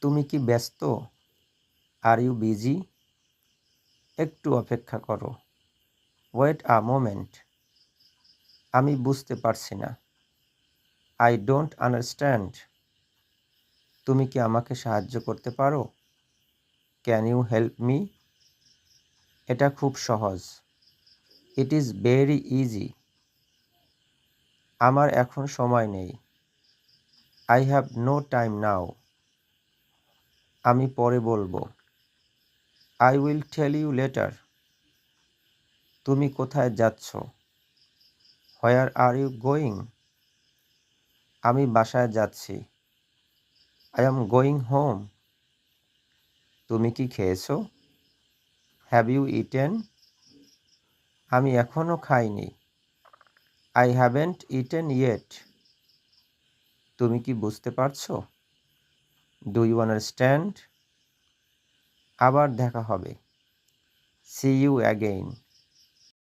তুমি কি ব্যস্ত? Are you busy? একটু অপেক্ষা করো। Wait a moment. আমি বুঝতে পারছি না। I don't understand. তুমি কি আমাকে সাহায্য করতে পারো? Can you help me? এটা খুব সহজ। It is very easy. আমার এখন সময় নেই। I have no time now. আমি পরে বলবো। I will tell you later. তুমি কোথায় যাচ্ছ? Where are you going? আমি বাসায় যাচ্ছি। I am going home. তুমি কি খেয়েছো? Have you eaten? আমি এখনো খাইনি। I haven't eaten yet. তুমি কি বুঝতে পারছো? Do you understand? আবার দেখা হবে। See you again.